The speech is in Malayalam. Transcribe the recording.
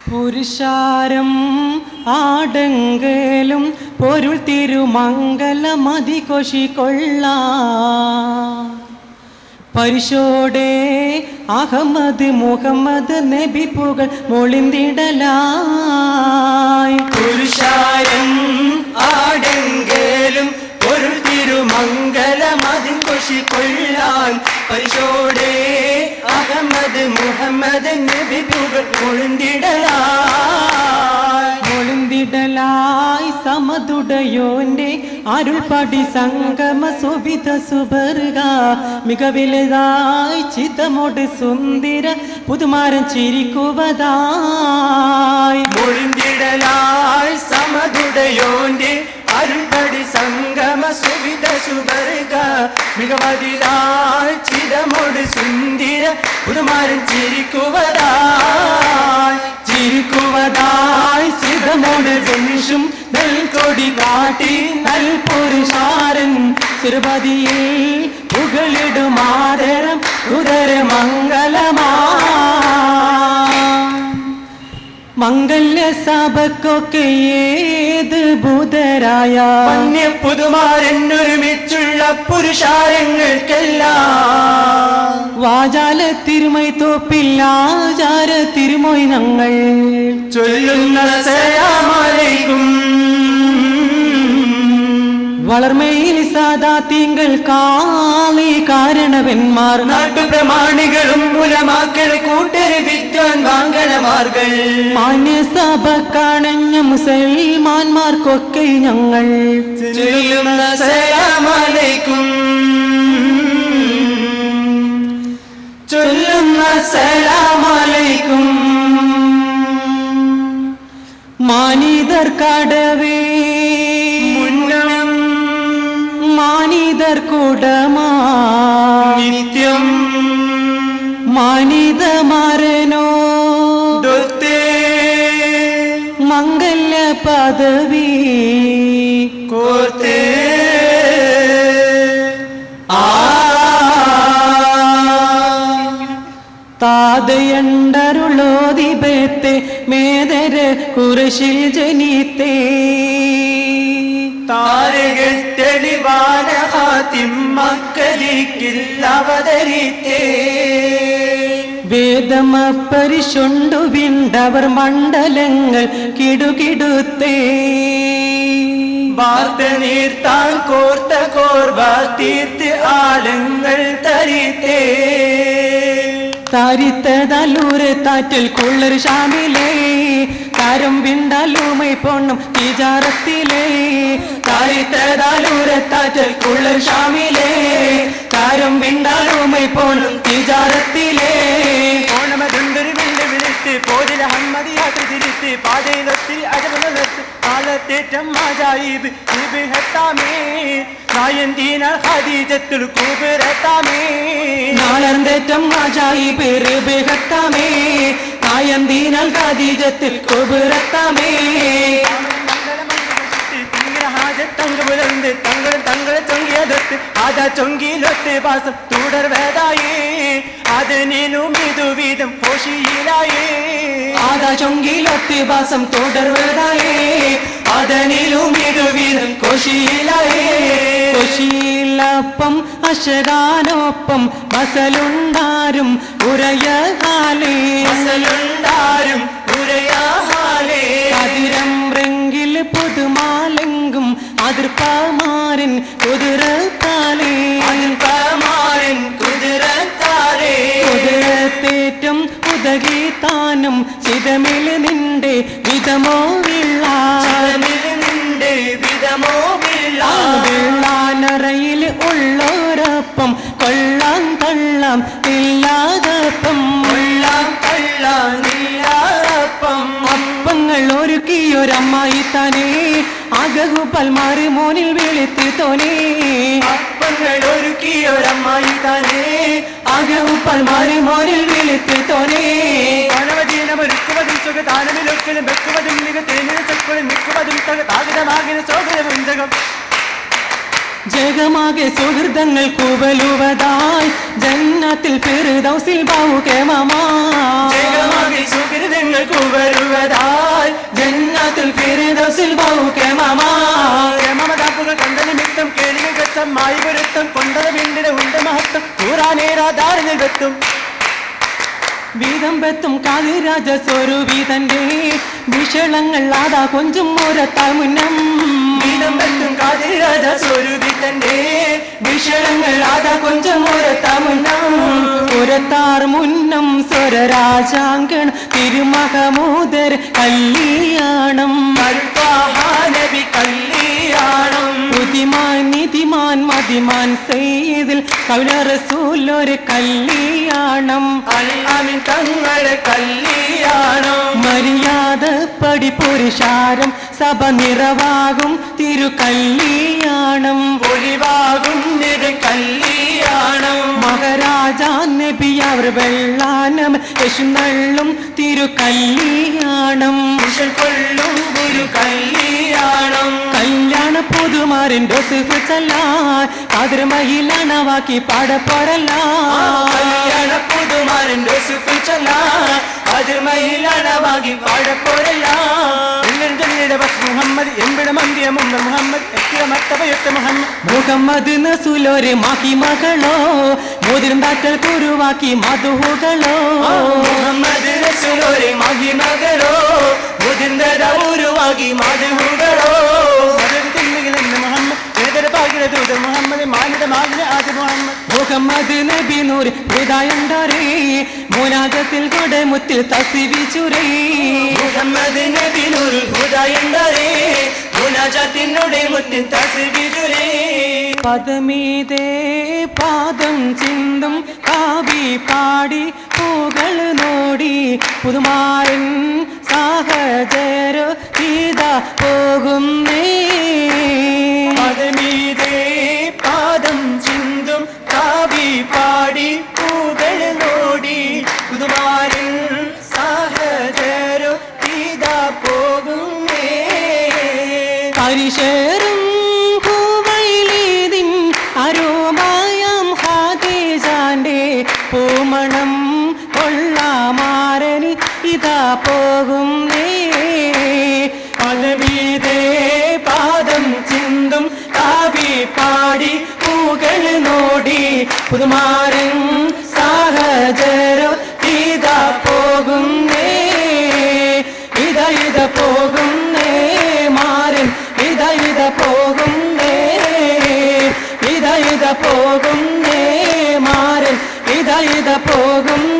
പുരുഷാരം ആടെങ്കിലും പൊരുൾ തിരുമംഗലമതി കൊഷിക്കൊള്ള പരിശോടെ അഹമ്മദ് മുഹമ്മദ് നബി പുകൾ മൊളിന്തിടലായി. പുരുഷാരം ആടെങ്കിലും പൊരുൾ തിരുമംഗലമതി കൊഷിക്കൊള്ളാൻ പരിശോടെ അഹമ്മദ് മുഹമ്മദ് നബി പുകൾ മൊളിന്തിടലായി സമതുടയോന്റെ അരുൾപടി സംഗമ സുവിധ സുബർഗ മികവിലതായി ചിതമോട് സുന്ദര പുതുമാരൻ ചിരിക്കുവതായി. മൊളിന്തിടലായി സമതുടയോന്റെ അരുൾപടി സംഗമ സുവിധ സുബർഗ മികവതിലായി ചിതമോട് സുന്ദര പുതുമാരൻ ചിരിക്കുവതായി ചിതമോട് ജനിഷും നെൽക്കൊടി കാട്ടി നൽപുരുഷാരൻ തിരുപതിയിൽ പുകളിടുമാതരം ഉദര മംഗളമാ. മംഗല്യ സഭക്കൊക്കെ ഏത് ബുധരായ പുതുമാരനൊരുമിച്ചുള്ള പുരുഷാരങ്ങൾക്കെല്ലാം വാചാല തിരുമൈ തോപ്പില്ലാചാര തിരുമൊയ് ഞങ്ങൾ ചൊല്ലുന്ന സലാമലൈക്കും. വളർമയിൽ സാദാ തിങ്കൾ കാളി കാരണവന്മാർ നാട്ടുപ്രമാണികളും ഉലമാക്കൾ കൂട്ടര് വിദ്വാൻ വാങ്കണമാർകൾ മാന്യസഭ കണഞ്ഞ മുസൽമാന്മാർക്കൊക്കെ ഞങ്ങൾ ചൊല്ലുന്ന സലാമലൈക്കും. ചൊല്ലുന്ന സലാമലൈക്കും. മാനിതർ കടവേ മാനിതർ കുടമാ നിത്യം മാനിത മരനോ മംഗല്യ പദവി കോർത്തേ താതയണ്ടരുളോദിപത്തെ മേദര കുറശിൽ ജനിത്തേ താരകത്തെളിവാന ഹാത്തിം മക്കളിക്കില്ലവതരിത്തേ വേദമപ്പരിശുണ്ടു വിണ്ടവർ മണ്ഡലങ്ങൾ കിടുകിടുത്തേ വാർത്ത നീർത്താൻ കോർത്ത കോർവ തീർത്ത് ആലങ്ങൾ തരിത്തേ താരിത്തലൂര് താറ്റൽ കുള്ളർ ഷാമിലേ താരം വിണ്ടാലുമൈ പൊണ്ണും തീജാറത്തിലേ താരിത്തലൂര് താറ്റൽ കുള്ളർ ഷാമിലേ താരം വിണ്ടാലുമൈ പൊണ്ണും തീജാറത്തിലേ ഓണമതുണ്ടൊരു വിണ്ട് വിളിത്ത് പോതിൽ അഹമ്മദിയാത്ര തിരിത്ത് പാതയിലൊത്തിരി അജബലത്ത് കാലത്തേറ്റം മാജായിബ് ഇബ് ഹത്താമേ നായന്തീനാൽ ഖദീജത്തുൽ കുബ്രത്താമേ നാളർന്തേറ്റം മാജായിബ് ബേഹത്താമേ നായന്തീനാൽ ഖദീജത്തുൽ കുബ്രത്താമേ തങ്കുലന്ത് തങ്ങളും തങ്ങളെ ചൊങ്കിയതൊത്ത് അതാ ചൊങ്കിയിലൊത്ത് വാസം തുടർവേതായേ അതിനും ഇതുവിധം കോശിയിലായേ ആദാ ചൊങ്കിയിലൊത്ത് വാസം തുടർവേതായേ അതിനും ഇതുവിധം കോശിയിലായേ കൊശിയിലപ്പം അശകാനൊപ്പം മസലുണ്ടാരും ഉരയാലേ മസലുണ്ടാരും ഉരയാലേ അതിരം റെങ്കിൽ പുതുമാലെങ്കും അതിർപ്പമാരൻ കുതിരത്താലേ അതിർപ്പമാരൻ കുതിരത്താലേ കുതിരത്തേറ്റം ഉദകീതാനും ചിതമിൽ നിന്റെ വിധമോ നിന്റെ വിധമോ വെള്ളാനറയിൽ ഉള്ളോരപ്പം കൊള്ളാം തള്ളാം ഇല്ലാതപ്പം അപ്പങ്ങൾ ഒരുക്കിയൊരമ്മായി താനേ അകഹു പൽമാറി മോനിൽ വിളിത്തി തോനേ അപ്പങ്ങൾ ഒരുക്കിയൊരമ്മായി താനേ അകഹു പൽമാറി മോനിൽ വിളിത്തി തോനേ പണവജീനമൊരുക്കുവതും സുഖദാനമിലൊക്കലും വെക്കുവതും മികത്തേനിന് സെക്കുളും നിൽക്കുവതും താകിതമാകിന സോദരമുഞ്ചകം ജഗമാകെ സുഹൃതങ്ങൾ കൂവലുവതായി ജന്നത്തിൽ ഫിർദൗസിൽ ബഹുകേമമായി ജഗമാകെ സുഹൃതങ്ങൾ വരുവതായി ജന്നത്തിൽ ഫിർദൗസിൽ ബഹുകേമമായി മമതാപ്പുകൾ കണ്ട നിമിത്തം കേളി മികച്ചം മായി പൊരുത്തം കൊണ്ടത് വീണ്ടിടെ ഉണ്ട് മഹത്വം കൂറാനേരാധാരനിൽ വെത്തും വീതമ്പെത്തും കാതിരാജ സ്വരൂപിതന്റെ വിഷളങ്ങൾ ആദാ കൊഞ്ചും ഓരത്താൽ മുന്നം വീതമ്പെത്തും കാതിരാജ സ്വരൂപിതന്റെ വിഷളങ്ങൾ ആദാ കൊഞ്ചും ഓരത്താൽ മുന്നം ഓരത്താർ മുന്നം സ്വരരാജാങ്കൺ തിരുമഹമൂദർ കല്യാണം നബി കല്യാണം ബുദ്ധിമാൻ നിധിമാൻ മതിമാൻ സെയ്തിൽ കൗല റസൂലൊരു കല്യാണം അൽഅമീൻ തങ്ങളുടെ കല്യാണം മര്യാദ പടി പുരുഷാരം സഭ നിറവാകും തിരു കല്യാണം ഒളിവാകും നിത് കല്യാണം മഹാരാജാ നബി അവർ വെള്ളാനം യശുനള്ളും തിരു കല്യാണം വിഷൽ കൊള്ളും ഒരു കല്യാണം കല്യാണ പുതുമാരൻ്റെ സുഖലാൻ കാതിരമയിലണവാക്കി പാടപ്പോരല്ല കല്യാണ പുതുമാരൻ്റെ സുഖിച്ചല്ല അതിർമയിലണവാകി പാടപ്പോരല്ല മുഹമ്മദ് എമ്പിട മന്ദിയ മുമ്പ് മുഹമ്മദ് എത്തിയമത്തവയൊത്ത മുഹമ്മദ് മുഹമ്മദ് നസുലോരെ മാക്കി മകളോ മുതിർന്നാക്കൾ കുരുവാക്കി മധുഹുകളോ മുഹമ്മദ് റസൂലൊരു മഹിമകളോ മുതിർന്നത ഉരുവാകി മധുഹുകളോ മുഹമ്മദ് മാനിതമാകിന ആദ്യ മുഹമ്മദ് മുഹമ്മദ് നബി നൂറ് ഹൃദയണ്ടരേ മുനാജത്തിൽ കൊടമുത്തിൽ തസിവിച്ചുരേ മുഹമ്മദ് നബി നൂറ് ഹുദയണ്ടരേ മുനാജത്തിനുടെ മുത്തിൻ തസ്ബീഹുരേ പദമീതേ പാദം ചിന്തും കാവി പാടി പൂകൾ നോടി പുതുമാരൻ സാഹചര്യ തീത പോകുന്നേ പദമീതേ പാദം ചിന്തും കാവി പാടി പൂകൾ നോടി പുതുമാരൻ സാഹചര്യ തീത പോകുന്നേ പരിശേറും പൂവൈലീതിൻ അരോമായം ഹാദിജാന്റെ പൂമണം കൊള്ളാമാരനി ഇതാ പോകുന്നേ പദമീതേ പാദം ചിന്തും കാവി പാടി പൂകൾ നോടി പുതുമാരൻ സാഹചര്യ തീത പോകുന്നേ ഇത പോകുന്നേ മാരൻ ഇത പോകുന്നേ ഇത പോകുന്നേ മാരൻ ഇത പോകുന്നേ